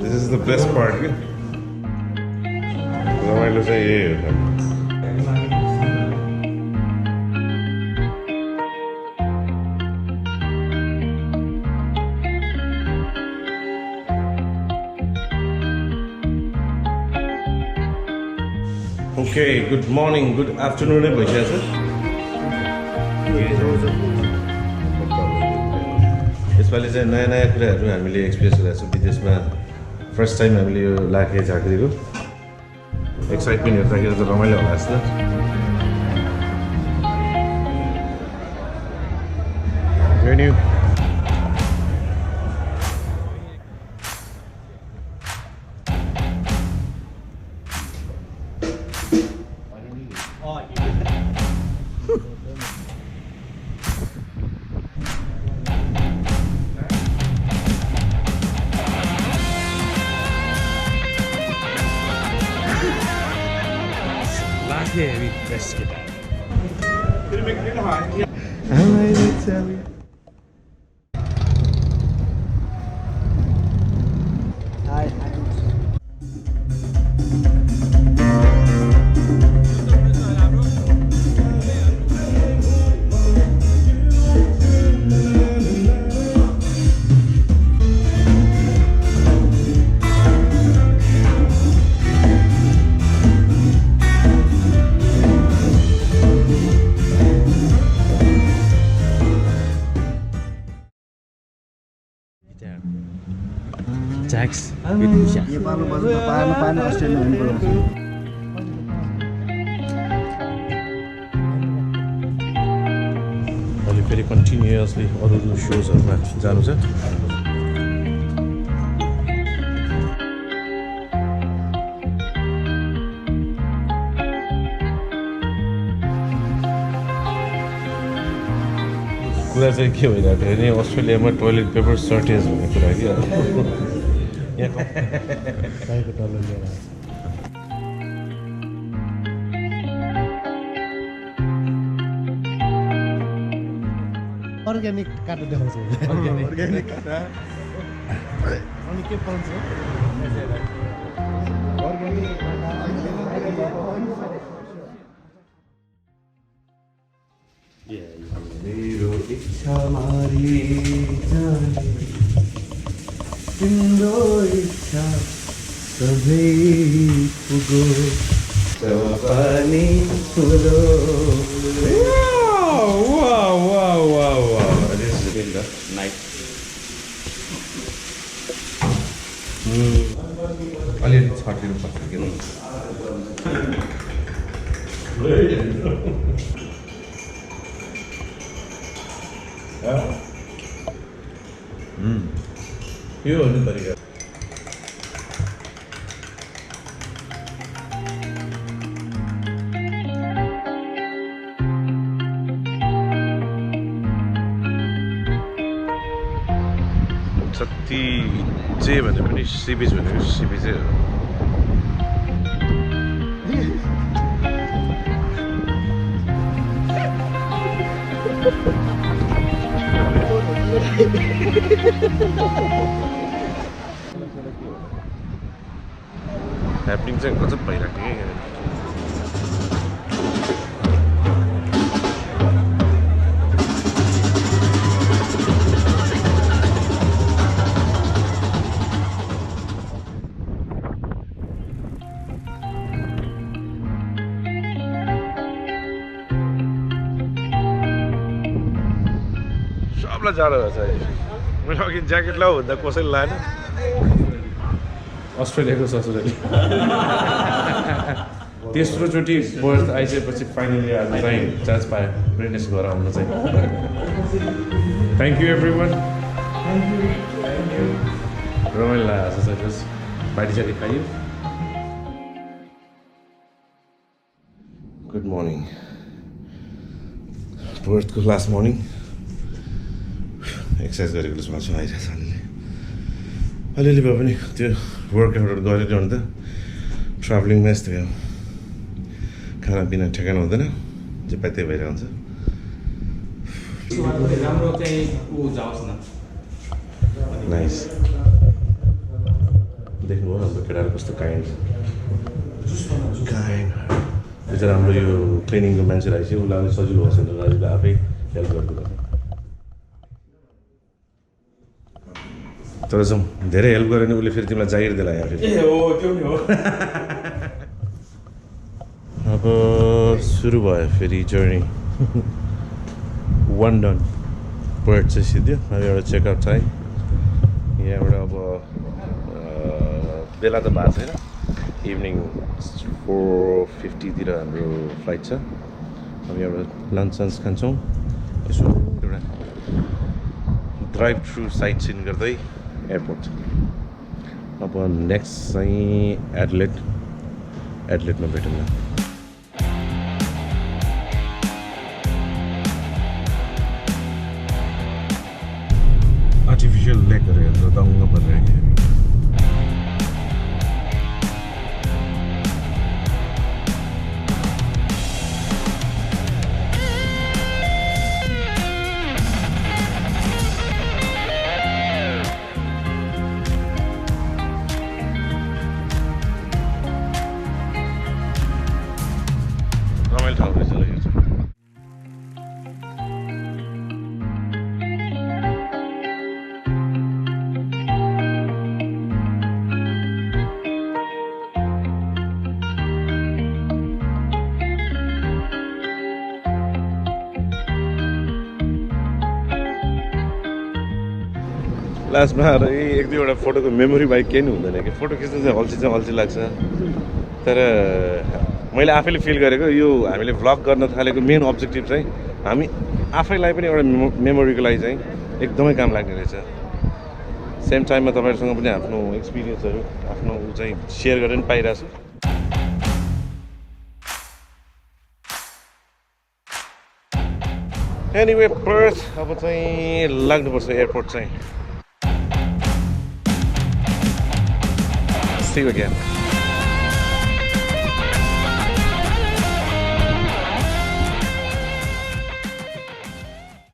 This is the best part. रमाइलो चाहिँ यही हो. Okay, good morning, good afternoon भइसकेको छ. यसपालि चाहिँ नयाँ कुराहरू हामीले एक्सपिरियन्स गरेका छौँ विदेशमा. फर्स्ट टाइम हामीले यो लाखे झाँक्रीको एक्साइटमेन्ट हेर्दाखेरि त रमाइलो होला जस्तो. Venue. Yeah, we best get out. Can you make it hot? I might tell you. Hi. Jax, with Pusha. ये पालो बज्नु पाएन अस्ट्रेलिया हुनु पर्छ. अहिले फेरि कन्टिन्युअसली अरू सोजहरूमा जानु छ. कुरा चाहिँ के भइरहेको थियो भने अस्ट्रेलियामा टोइलेट पेपर सर्टेज भन्ने कुरा कि Kayaknya dollar dia. Organic kata dia harus. Organic kata. Ini ke ponso? Organic kata. Yeah, मेरो इच्छा मारी जाने तिम्रो इच्छा सबै पुगो पनि पुरो. Wow. This is really nice. अलिअलि छटिनु पर्छ कि यो हो नि तरिका. जति जे भने पनि सी बिच भनेको सी बिचै हो. ह्यापनिङ चाहिँ गजब भइरहेको थियो क्या. सबलाई जाडो भएछ अहिले. मैले अघि ज्याकेट लाऊ भन्दा कसैले लाएन. अस्ट्रेलियाको ससुराली तेस्रोचोटि बर्थ आइसकेपछि फाइनली आज चाहिँ चान्स पायो ब्रेनेस गरेर आउन चाहिँ. Thank you everyone. रमाइलो लागेको छ चाहिँ. बाटीसाटी खायो. Good morning. बर्थको लास्ट मर्निङ. एक्सर्साइज गरेको जसमा छु आइरहेको छ अलिअलि भए पनि त्यो वर्कआउटहरू गरिरहनु त ट्राभलिङमा यस्तै हो. खानापिना ठेगाना हुँदैन, जे पाइ त्यही भइरहन्छ. राम्रो चाहिँ ऊ जाओस् न नाइस देख्नुभयो हाम्रो केटाहरू कस्तो काइन्ड यो चाहिँ हाम्रो यो क्लिनिङको मान्छे रहेछ उसलाई अलिक सजिलो होस् भनेर राजुले आफै हेल्प गरिदिएको तर चाहिँ धेरै हेल्प गऱ्यो भने उसले फेरि तिमीलाई जागिर दिला यहाँ फेरि अब सुरु भयो फेरि जर्नी वान डन पर्थ चाहिँ सिध्यो अब एउटा चेकआउट चाहिँ यहाँबाट अब बेला त भएको छैन इभिनिङ 4:50 हाम्रो फ्लाइट छ अब यहाँबाट लन्च सन्च खान्छौँ यसो एउटा ड्राइभ थ्रु साइट सिन गर्दै एयरपोर्ट अब नेक्स्ट चाहिँ एडलेटमा भेटौँ न आर्टिफिसियल लेकहरू हेरेर दङ्ग परेर रमाइलो ठाउँ रहेछ ल यो चाहिँ लास्टमा एक दुईवटा फोटोको मेमोरी बाइक केही नि हुँदैन कि फोटो खिच्नु चाहिँ अल्छी लाग्छ तर मैले आफैले फिल गरेको यो हामीले भ्लग गर्न थालेको मेन अब्जेक्टिभ चाहिँ हामी आफैलाई पनि एउटा मेमोरीको लागि चाहिँ एकदमै काम लाग्ने रहेछ सेम टाइममा तपाईँहरूसँग पनि आफ्नो एक्सपिरियन्सहरू आफ्नो चाहिँ सेयर गरेर पनि पाइरहेको छु एनिवे पर्थ अब चाहिँ लाग्नुपर्छ एयरपोर्ट चाहिँ See you again.